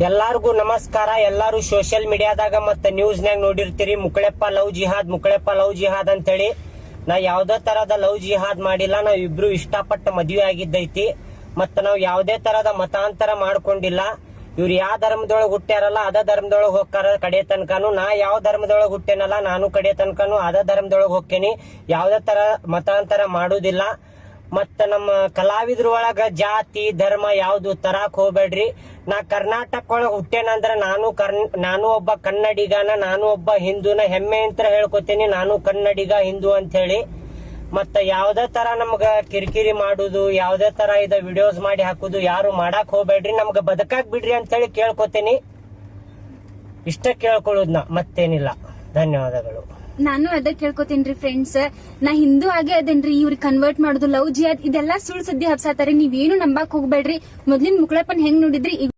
ಎಲ್ಲಾರ್ಗೂ ನಮಸ್ಕಾರ. ಎಲ್ಲಾರು ಸೋಷಿಯಲ್ ಮೀಡಿಯಾದಾಗ ಮತ್ತೆ ನ್ಯೂಸ್ನಾಗ ನೋಡಿರ್ತೀರಿ ಮುಕ್ಕಳೆಪ್ಪ ಲವ್ ಜಿಹಾದ್ ಅಂತೇಳಿ. ನಾ ಯಾವ್ದೇ ತರದ ಲವ್ ಜಿಹಾದ್ ಮಾಡಿಲ್ಲ. ನಾವ್ ಇಬ್ರು ಇಷ್ಟಪಟ್ಟ ಮದ್ವೆ ಆಗಿದ್ದೈತಿ. ಮತ್ತ ನಾವ್ ಯಾವ್ದೇ ತರದ ಮತಾಂತರ ಮಾಡ್ಕೊಂಡಿಲ್ಲ. ಇವ್ರು ಯಾವ ಧರ್ಮದೊಳಗ್ ಹುಟ್ಟ್ಯಾರಲ್ಲ ಅದ ಧರ್ಮದೊಳಗ್ ಹೋಗ್ತಾರ ಕಡೆ ತನಕನು. ನಾ ಯಾವ ಧರ್ಮದೊಳಗ್ ಹುಟ್ಟೇನಲ್ಲ ನಾನು ಕಡೆ ತನಕನು ಅದ ಧರ್ಮದೊಳಗ್ ಹೋಗ್ತೇನಿ. ಯಾವ್ದೇ ತರ ಮತಾಂತರ ಮಾಡುದಿಲ್ಲ. ಮತ್ತ ನಮ್ಮ ಕಲಾವಿದ್ರ ಒಳಗ ಜಾತಿ ಧರ್ಮ ಯಾವ್ದು ತರಾಕ್ ಹೋಗ್ಬೇಡ್ರಿ. ನಾ ಕರ್ನಾಟಕ ಒಳಗ ಹುಟ್ಟೇನಂದ್ರ ನಾನು ಒಬ್ಬ ಕನ್ನಡಿಗನ, ನಾನು ಒಬ್ಬ ಹಿಂದೂನ ಹೆಮ್ಮೆ ಅಂತ ಹೇಳ್ಕೊತೀನಿ. ನಾನು ಕನ್ನಡಿಗ ಹಿಂದೂ ಅಂತ ಹೇಳಿ. ಮತ್ತ ಯಾವ್ದೇ ತರ ನಮ್ಗ ಕಿರಿಕಿರಿ ಮಾಡುದು, ಯಾವ್ದೇ ತರ ಇದ ವಿಡಿಯೋಸ್ ಮಾಡಿ ಹಾಕುದು ಯಾರು ಮಾಡಾಕ್ ಹೋಗ್ಬೇಡ್ರಿ. ನಮ್ಗ ಬದುಕಾಕ್ ಬಿಡ್ರಿ ಅಂತ ಹೇಳಿ ಕೇಳ್ಕೊತೀನಿ. ಇಷ್ಟ ಕೇಳ್ಕೊಳ್ಳೋದ್ನ ಮತ್ತೇನಿಲ್ಲ. ಧನ್ಯವಾದಗಳು. ನಾನು ಅದ ಕೇಳ್ಕೊತೀನ್ರಿ ಫ್ರೆಂಡ್ಸ್. ನಾ ಹಿಂದೂ ಆಗೇ ಅದೇನ್ರಿ. ಇವ್ರಿಗೆ ಕನ್ವರ್ಟ್ ಮಾಡುದು, ಲವ್ ಜಿಹಾದ್ ಇದೆಲ್ಲಾ ಸುಳ್ಳು ಸುದ್ದಿ ಹಬ್ಸಾತಾರೆ. ನೀವೇನು ನಂಬಾಕ್ ಹೋಗ್ಬೇಡ್ರಿ. ಮೊದ್ಲಿನ ಮುಕ್ಕಳಪ್ಪನ್ ಹೆಂಗ್ ನೋಡಿದ್ರಿ